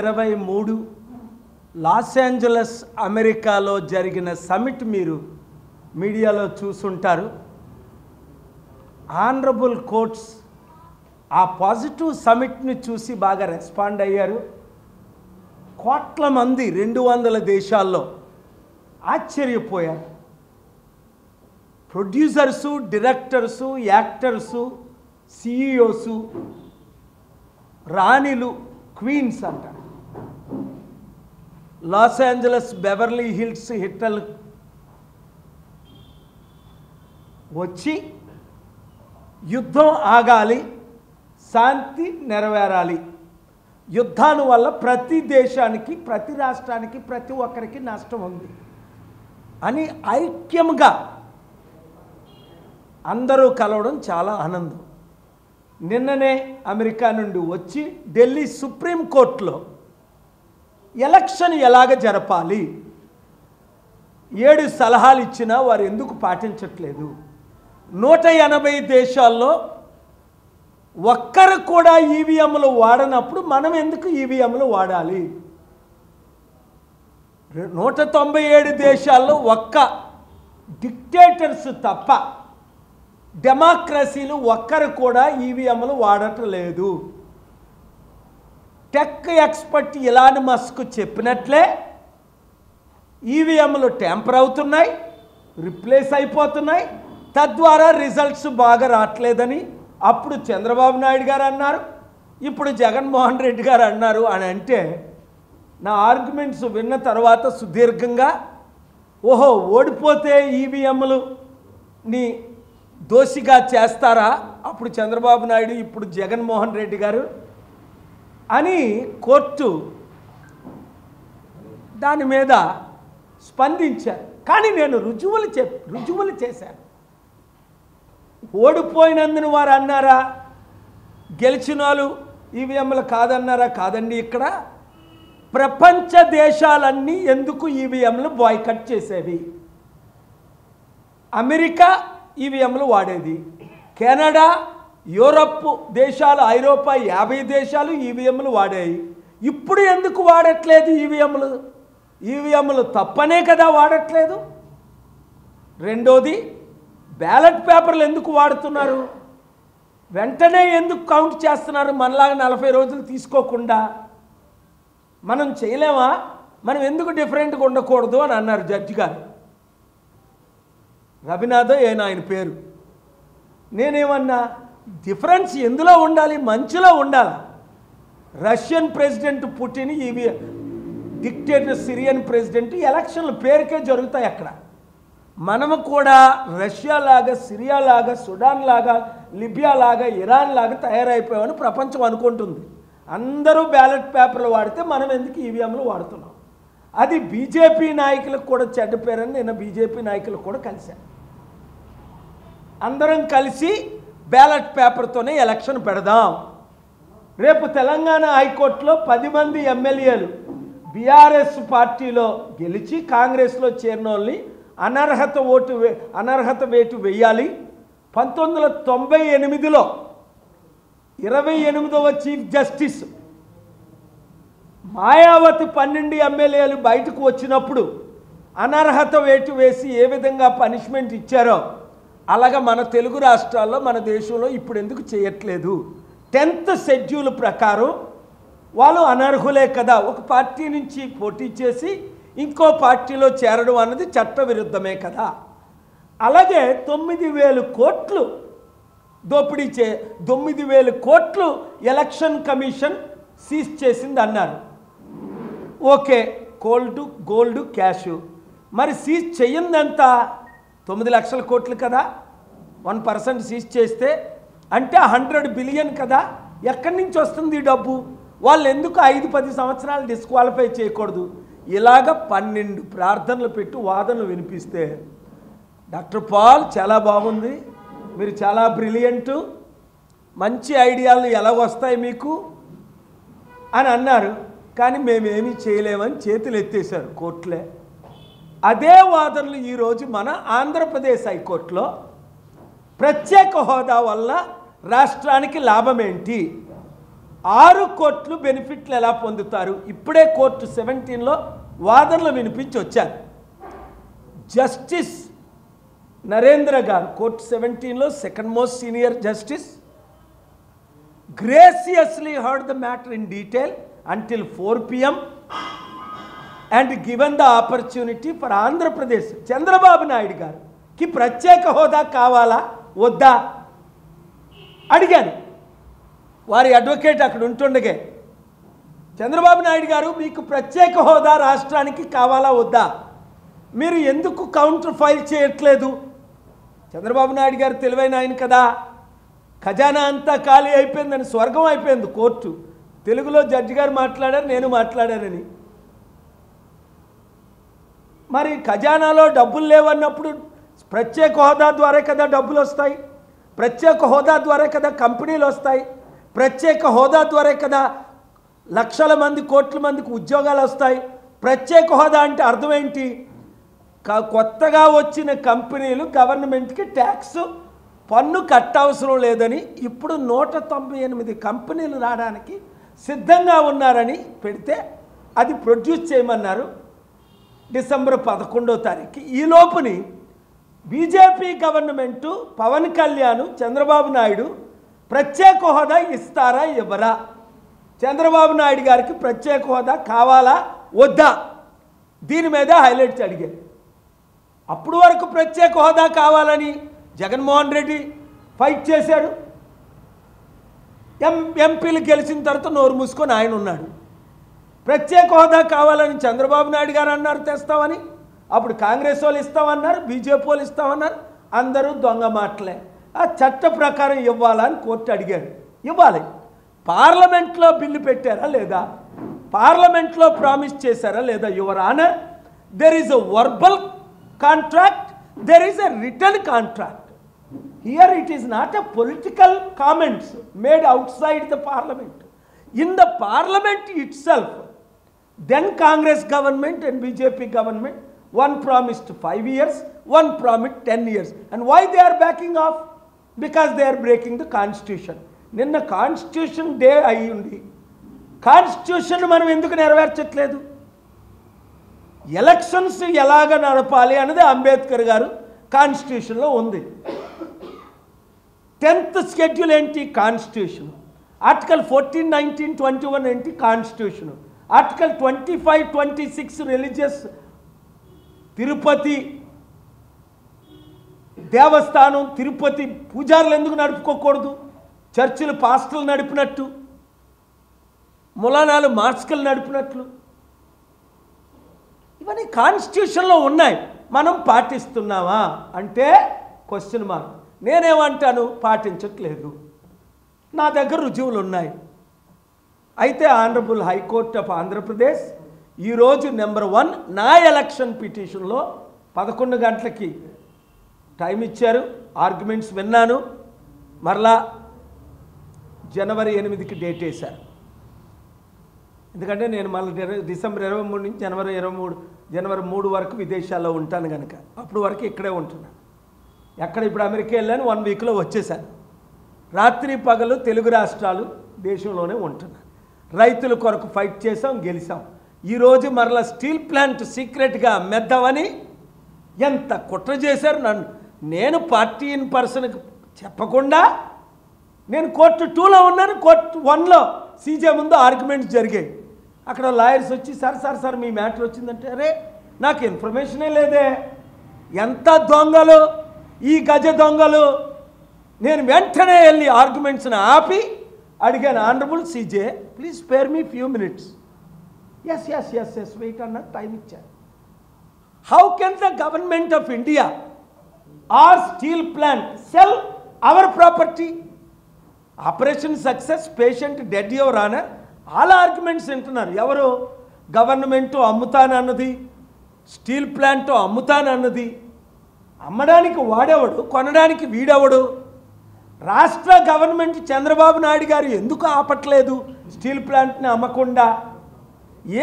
2023 Los Angeles అమెరికాలో జరిగిన summit మీరు మీడియాలో చూసుంటారు. ఆనరబుల్ కోర్ట్స్ ఆ పాజిటివ్ సమిట్ని చూసి బాగా రెస్పాండ్ అయ్యారు. కోట్ల మంది 200 దేశాల్లో ఆశ్చర్యపోయారు. ప్రొడ్యూసర్సు, డైరెక్టర్సు, యాక్టర్సు, సిఇఓసు, రాణిలు, క్వీన్స్ అంటారు. లాస్ ఏంజలస్ బెవర్లీ హిల్స్ హిట్టల్ వచ్చి యుద్ధం ఆగాలి, శాంతి నెరవేరాలి, యుద్ధాల వల్ల ప్రతి దేశానికి, ప్రతి రాష్ట్రానికి, ప్రతి ఒక్కరికి నష్టం ఉంది అని ఐక్యంగా అందరూ కలవడం చాలా ఆనందం. నిన్ననే అమెరికా నుండి వచ్చి ఢిల్లీ సుప్రీంకోర్టులో ఎలక్షన్ ఎలాగ జరపాలి 7 సలహాలు ఇచ్చినా వారు ఎందుకు పాటించట్లేదు? 180 దేశాల్లో ఒక్కరు కూడా ఈవీఎంలు వాడనప్పుడు మనం ఎందుకు ఈవీఎంలు వాడాలి? 197 దేశాల్లో ఒక్క డిక్టేటర్స్ తప్ప డెమోక్రసీలు ఒక్కరు కూడా ఈవీఎంలు వాడట్లేదు. టెక్ ఎక్స్పర్ట్ ఇలాన్ మస్క్ చెప్పినట్లే ఈవీఎంలు ట్యాంపర్ అవుతున్నాయి, రిప్లేస్ అయిపోతున్నాయి, తద్వారా రిజల్ట్స్ బాగా రావట్లేదని అప్పుడు చంద్రబాబు నాయుడు గారు అన్నారు, ఇప్పుడు జగన్మోహన్ రెడ్డి గారు అన్నారు అని అంటే నా ఆర్గ్యుమెంట్స్ విన్న తర్వాత సుదీర్ఘంగా ఓహో ఓడిపోతే ఈవీఎంలని దోషిగా చేస్తారా అప్పుడు చంద్రబాబు నాయుడు, ఇప్పుడు జగన్మోహన్ రెడ్డి గారు అని కోర్టు దాని మీద స్పందించారు. కానీ నేను రుజువులు చేశాను. ఓడిపోయినందున వారు అన్నారా, గెలిచిన వాళ్ళు ఈవీఎంలు కాదన్నారా? కాదండి. ఇక్కడ ప్రపంచ దేశాలన్నీ ఎందుకు ఈవీఎంలు బాయ్కట్ చేసేవి? అమెరికా ఈవీఎంలు వాడేది, కెనడా, యూరప్ దేశాలు, ఐరోపా 50 దేశాలు ఈవీఎంలు వాడాయి. ఇప్పుడు ఎందుకు వాడట్లేదు ఈవీఎంలు? ఈవీఎంలు తప్పనే కదా వాడట్లేదు. రెండోది, బ్యాలెట్ పేపర్లు ఎందుకు వాడుతున్నారు? వెంటనే ఎందుకు కౌంట్ చేస్తున్నారు? మనలాగా 40 రోజులు తీసుకోకుండా మనం చేయలేమా? మనం ఎందుకు డిఫరెంట్గా ఉండకూడదు అని అన్నారు జడ్జి గారు. రవినాథ్ ఆయన పేరు. నేనేమన్నా, డిఫరెన్స్ ఎందులో ఉండాలి? మంచిలో ఉండాలి. రష్యన్ ప్రెసిడెంట్ పుటిన్, ఇవి డిక్టేటర్ సిరియన్ ప్రెసిడెంట్ ఎలక్షన్లు పేరుకే జరుగుతాయి అక్కడ. మనము కూడా రష్యా లాగా, సిరియా లాగా, సుడాన్ లాగా, లిబియా లాగా, ఇరాన్ లాగా తయారైపోయామని ప్రపంచం అనుకుంటుంది. అందరూ బ్యాలెట్ పేపర్లు వాడితే మనం ఎందుకు ఈవీఎంలు వాడుతున్నాం? అది బీజేపీ నాయకులకు కూడా చెడ్డ పేరని నేను బీజేపీ నాయకులకు కూడా కలిశాను. అందరం కలిసి బ్యాలెట్ పేపర్తోనే ఎలక్షన్ పెడదాం. రేపు తెలంగాణ హైకోర్టులో 10 మంది ఎమ్మెల్యేలు బీఆర్ఎస్ పార్టీలో గెలిచి కాంగ్రెస్లో చేరిన వాళ్ళని అనర్హత వేటు వేయాలి. 1998లో 28వ చీఫ్ జస్టిస్ మాయావతి 12 ఎమ్మెల్యేలు బయటకు వచ్చినప్పుడు అనర్హత వేటు వేసి ఏ విధంగా పనిష్మెంట్ ఇచ్చారో అలాగా మన తెలుగు రాష్ట్రాల్లో, మన దేశంలో ఇప్పుడు ఎందుకు చేయట్లేదు? 10th షెడ్యూల్ ప్రకారం వాళ్ళు అనర్హులే కదా. ఒక పార్టీ నుంచి పోటీ చేసి ఇంకో పార్టీలో చేరడం అన్నది చట్టవిరుద్ధమే కదా. అలాగే 9,000 కోట్లు దోపిడీ 9,000 కోట్లు ఎలక్షన్ కమిషన్ సీజ్ చేసింది అన్నారు. Okay, gold cash. మరి సీజ్ చెయ్యిందంతా 9 లక్షల కోట్లు కదా. 1% సీజ్ చేస్తే అంటే 100 బిలియన్ కదా. ఎక్కడి నుంచి వస్తుంది ఈ డబ్బు? వాళ్ళు ఎందుకు 5-10 సంవత్సరాలు డిస్క్వాలిఫై చేయకూడదు? ఇలాగ 12 ప్రార్థనలు పెట్టి వాదనలు వినిపిస్తే డాక్టర్ పాల్ చాలా బాగుంది, మీరు చాలా బ్రిలియంటు, మంచి ఐడియాలు ఎలా వస్తాయి మీకు అని అన్నారు. కానీ మేమేమీ చేయలేమని చేతులు ఎత్తేసారు కోర్టులే. అదే వాదనలు ఈరోజు మన ఆంధ్రప్రదేశ్ హైకోర్టులో ప్రత్యేక హోదా వల్ల రాష్ట్రానికి లాభం ఏంటి? 6 కోట్లు బెనిఫిట్లు ఎలా పొందుతారు? ఇప్పుడే కోర్టు 17లో వాదనలు వినిపించి వచ్చారు. జస్టిస్ నరేంద్ర గారు కోర్టు 17లో second most senior justice graciously heard the matter in detail until 4 p.m. and given the opportunity for Andhra Pradesh Chandrababu Naidu గారికి ప్రత్యేక హోదా కావాలా వద్దా అడిగాను. వారి అడ్వకేట్ అక్కడ ఉంటుండగే, చంద్రబాబు నాయుడు గారు మీకు ప్రత్యేక హోదా రాష్ట్రానికి కావాలా వద్దా, మీరు ఎందుకు కౌంటర్ ఫైల్ చేయట్లేదు? చంద్రబాబు నాయుడు గారు తెలివైన ఆయన కదా, ఖజానా అంతా ఖాళీ అయిపోయిందని, స్వర్గం అయిపోయింది కోర్టు. తెలుగులో జడ్జి గారు మాట్లాడారు, నేను మాట్లాడానని. మరి ఖజానాలో డబ్బులు లేవన్నప్పుడు ప్రత్యేక హోదా ద్వారా కదా డబ్బులు వస్తాయి, ప్రత్యేక హోదా ద్వారా కదా కంపెనీలు వస్తాయి, ప్రత్యేక హోదా ద్వారా కదా లక్షల మంది కోట్ల మందికి ఉద్యోగాలు వస్తాయి. ప్రత్యేక హోదా అంటే అర్థం ఏంటి? కొత్తగా వచ్చిన కంపెనీలు గవర్నమెంట్కి ట్యాక్స్ పన్ను కట్టవసరం లేదని ఇప్పుడు 198 కంపెనీలు రావడానికి సిద్ధంగా ఉన్నారని పెడితే అది ప్రొడ్యూస్ చేయమన్నారు డిసెంబర్ 11వ తారీఖు. ఈ లోపుని బీజేపీ గవర్నమెంటు పవన్ కళ్యాణ్ చంద్రబాబు నాయుడు ప్రత్యేక హోదా ఇస్తారా ఇవ్వరా, చంద్రబాబు నాయుడు గారికి ప్రత్యేక హోదా కావాలా వద్దా, దీని మీద హైలైట్స్ అడిగారు. అప్పుడు వరకు ప్రత్యేక హోదా కావాలని జగన్మోహన్ రెడ్డి ఫైట్ చేశాడు. ఎంపీలు గెలిచిన తర్వాత నోరు మూసుకొని ఆయన ఉన్నాడు. ప్రత్యేక హోదా కావాలని చంద్రబాబు నాయుడు గారు అన్నారు తెస్తామని, అప్పుడు కాంగ్రెస్ వాళ్ళు ఇస్తామన్నారు, బీజేపీ వాళ్ళు ఇస్తామన్నారు. అందరూ దొంగ మాటలే. ఆ చట్ట ప్రకారం ఇవ్వాలని కోర్టు అడిగాడు, ఇవ్వాలి. పార్లమెంట్లో బిల్లు పెట్టారా లేదా, పార్లమెంట్లో ప్రామిస్ చేశారా లేదా? Your honour, there is a verbal contract, there is a written contract. Here it is not a political comments made outside the parliament. In the parliament itself, then Congress government and BJP government, one promised 5 years, one promised 10 years. And why they are backing off? Because they are breaking the constitution. Ninna constitution day ayyundi, constitution మనం ఎందుకు నెరవేర్చట్లేదు? Elections ఎలాగ నడపాలి అన్నది అంబేద్కర్ గారు కాన్స్టిట్యూషన్లో ఉంది. 10th schedule ఏంటి? Constitution. Article 14, 19, 21 ఏంటి? కాన్స్టిట్యూషన్. ఆర్టికల్ 25, 26 రిలీజియస్ తిరుపతి దేవస్థానం, తిరుపతి పూజారులు ఎందుకు నడుపుకోకూడదు? చర్చిలు పాస్టర్లు నడిపినట్టు, ములానాలు మార్స్కలు నడిపినట్లు, ఇవన్నీ కాన్స్టిట్యూషన్లో ఉన్నాయి. మనం పాటిస్తున్నామా అంటే క్వశ్చన్ మార్క్. నేనేమంటాను? పాటించట్లేదు. నా దగ్గర రుజువులు ఉన్నాయి. అయితే ఆనరబుల్ హైకోర్ట్ ఆఫ్ ఆంధ్రప్రదేశ్ ఈరోజు నెంబర్ 1 నా ఎలక్షన్ పిటిషన్లో 11 గంటలకి టైం ఇచ్చారు. ఆర్గ్యుమెంట్స్ విన్నాను. మరలా జనవరి 8కి డేట్ వేశారు. ఎందుకంటే నేను మళ్ళీ డిసెంబర్ 23 నుంచి జనవరి 3 వరకు విదేశాల్లో ఉంటాను కనుక అప్పుడు వరకు ఇక్కడే ఉంటున్నాను. ఎక్కడ ఇప్పుడు అమెరికా వెళ్ళాను, 1 వీక్లో వచ్చేసాను. రాత్రి పగలు తెలుగు రాష్ట్రాలు దేశంలోనే ఉంటున్నాను. రైతుల కొరకు ఫైట్ చేసాం, గెలిచాం. ఈరోజు మరలా స్టీల్ ప్లాంట్ సీక్రెట్గా అమ్మేద్దామని ఎంత కుట్ర చేశారు నన్ను. నేను పార్టీ ఇన్ పర్సన్కి చెప్పకుండా నేను కోర్టు 2లో ఉన్నాను. కోర్టు 1లో సీజే ముందు ఆర్గ్యుమెంట్స్ జరిగాయి. అక్కడ లాయర్స్ వచ్చి సార్ మీ మ్యాటర్ వచ్చిందంటే, అరే నాకు ఇన్ఫర్మేషనే లేదే. ఎంత దొంగలు ఈ గజ దొంగలు. నేను వెంటనే వెళ్ళి ఆర్గ్యుమెంట్స్ని ఆపి అడిగాను, honourable CJ please spare me few minutes. Yes wait అన్న టైం ఇచ్చారు. How can the government of India our steel plant sell our property? Operation success, patient dead, your honour, all arguments వింటున్నారు. ఎవరు? గవర్నమెంటు అమ్ముతానన్నది, steel plant అమ్ముతానన్నది. అమ్మడానికి వాడేవాడు, కొనడానికి వీడెవడు? రాష్ట్ర గవర్నమెంట్ చంద్రబాబు నాయుడు గారు ఎందుకు ఆపట్లేదు స్టీల్ ప్లాంట్ని అమ్మకుండా?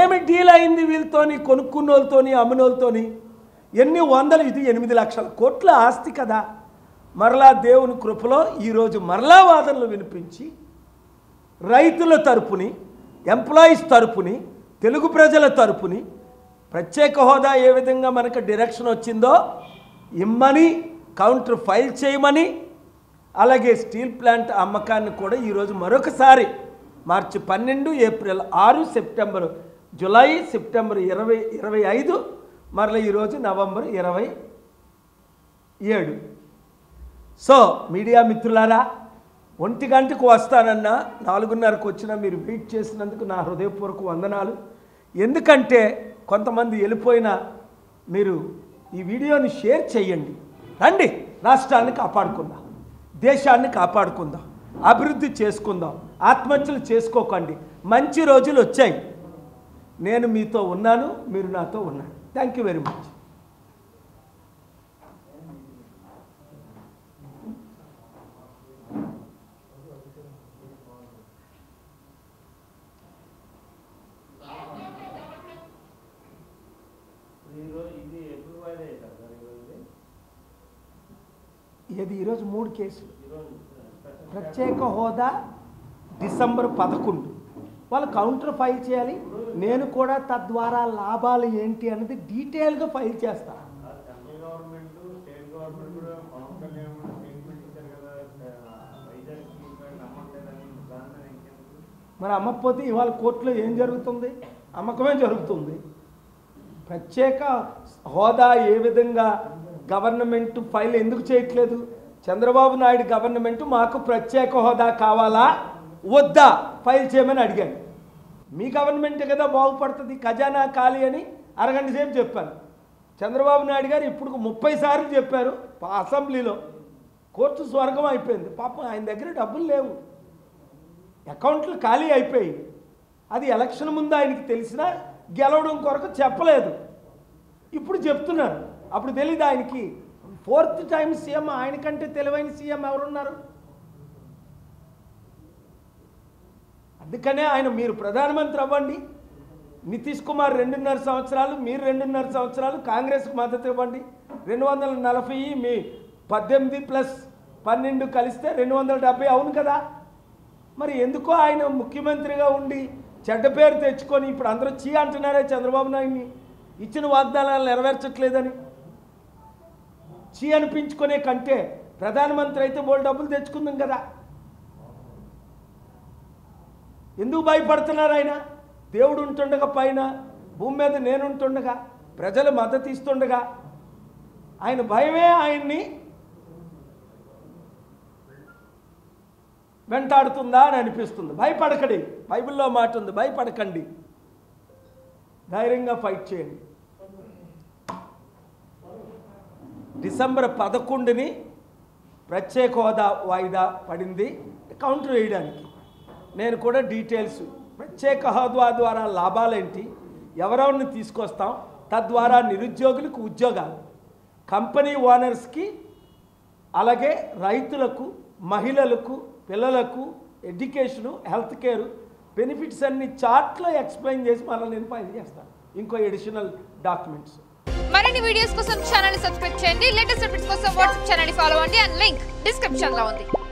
ఏమి డీల్ అయింది వీళ్ళతోని, కొనుక్కున్నోళ్ళతోని, అమ్మినోళ్ళతోని? ఎన్ని వందలు, ఇది 8 లక్షల కోట్ల ఆస్తి కదా. మరలా దేవుని కృపలో ఈరోజు మరలా వాదనలు వినిపించి రైతుల తరపుని, ఎంప్లాయీస్ తరపుని, తెలుగు ప్రజల తరపుని ప్రత్యేక హోదా ఏ విధంగా మనకు డైరెక్షన్ వచ్చిందో ఇమ్మని, కౌంటర్ ఫైల్ చేయమని, అలాగే స్టీల్ ప్లాంట్ అమ్మకాన్ని కూడా ఈరోజు మరొకసారి మార్చి 12, ఏప్రిల్ 6, సెప్టెంబర్, జూలై, సెప్టెంబర్ 25, మరలా ఈరోజు నవంబర్ 27. సో మీడియా మిత్రులారా, 1 గంటకు వస్తానన్నా 4:30కు వచ్చినా మీరు వెయిట్ చేసినందుకు నా హృదయపూర్వక వందనాలు. ఎందుకంటే కొంతమంది వెళ్ళిపోయినా మీరు ఈ వీడియోని షేర్ చేయండి. రండి, రాష్ట్రాన్ని కాపాడుకుందాం, దేశాన్ని కాపాడుకుందాం, అభివృద్ధి చేసుకుందాం, ఆత్మహత్యలు చేసుకోకండి. మంచి రోజులు వచ్చాయి. నేను మీతో ఉన్నాను, మీరు నాతో ఉన్నారు. Thank you very much. ఇది ఈరోజు 3 కేసులు. ప్రత్యేక హోదా డిసెంబర్ 11 వాళ్ళు కౌంటర్ ఫైల్ చేయాలి. నేను కూడా తద్వారా లాభాలు ఏంటి అనేది డీటెయిల్గా ఫైల్ చేస్తాను. మరి అమ్మకపోతే ఇవాళ కోర్టులో ఏం జరుగుతుంది? అమ్మకమే జరుగుతుంది. ప్రత్యేక హోదా ఏ విధంగా గవర్నమెంట్ ఫైల్ ఎందుకు చేయట్లేదు? చంద్రబాబు నాయుడు గవర్నమెంట్ మాకు ప్రత్యేక హోదా కావాలా వద్దా ఫైల్ చేయమని అడిగాను. మీ గవర్నమెంటే కదా బాగుపడుతుంది, ఖజానా ఖాళీ అని అరగంట సేపు చెప్పాను. చంద్రబాబు నాయుడు గారు ఇప్పుడు 30 సార్లు చెప్పారు అసెంబ్లీలో. కోర్టు స్వర్గం అయిపోయింది. పాపం ఆయన దగ్గర డబ్బులు లేవు, అకౌంట్లు ఖాళీ అయిపోయి. అది ఎలక్షన్ ముందు ఆయనకి తెలిసినా గెలవడం కొరకు చెప్పలేదు. ఇప్పుడు చెప్తున్నారు. అప్పుడు తెలీదు ఆయనకి. 4th time CM. ఆయనకంటే తెలివైన సీఎం ఎవరున్నారు? అందుకనే ఆయన మీరు ప్రధానమంత్రి అవ్వండి. నితీష్ కుమార్ 2.5 సంవత్సరాలు, మీరు 2.5 సంవత్సరాలు కాంగ్రెస్కు మద్దతు ఇవ్వండి. 240 మీ 18 + 12 కలిస్తే 270 అవును కదా. మరి ఎందుకో ఆయన ముఖ్యమంత్రిగా ఉండి చెడ్డ పేరు తెచ్చుకొని ఇప్పుడు అందరూ చీ అంటున్నారే చంద్రబాబు నాయుడిని, ఇచ్చిన వాగ్దానాలు నెరవేర్చట్లేదని. చీ అనిపించుకునే కంటే ప్రధానమంత్రి అయితే బోల్ డబ్బులు తెచ్చుకుందాం కదా. ఎందుకు భయపడుతున్నారు ఆయన? దేవుడు ఉంటుండగా పైన భూమి మీద నేనుంటుండగా ప్రజలు మద్దతు ఇస్తుండగా ఆయన భయమే ఆయన్ని వెంటాడుతుందా అని అనిపిస్తుంది. భయపడకండి, బైబిల్లో మాట ఉంది, భయపడకండి, ధైర్యంగా ఫైట్ చేయండి. డిసెంబర్ 11ని ప్రత్యేక హోదా వాయిదా పడింది కౌంటర్ వేయడానికి. నేను కూడా డీటెయిల్స్, ప్రత్యేక హోదా ద్వారా లాభాలేంటి, ఎవరెవరిని తీసుకొస్తాం, తద్వారా నిరుద్యోగులకు ఉద్యోగాలు, కంపెనీ ఓనర్స్కి, అలాగే రైతులకు, మహిళలకు, పిల్లలకు ఎడ్యుకేషను, హెల్త్ కేరు బెనిఫిట్స్ అన్ని చార్ట్లో ఎక్స్ప్లెయిన్ చేసి మళ్ళీ నేను ఫైల్ చేస్తాను ఇంకో ఎడిషనల్ డాక్యుమెంట్స్. మరిన్ని వీడియోస్ కోసం ఛానల్ ని సబ్స్క్రైబ్ చేయండి. లేటెస్ట్ అప్డేట్స్ కోసం వాట్సాప్ ఛానల్ ని ఫాలో అవ్వండి. అండ్ లింక్ డిస్క్రిప్షన్ లో ఉంది.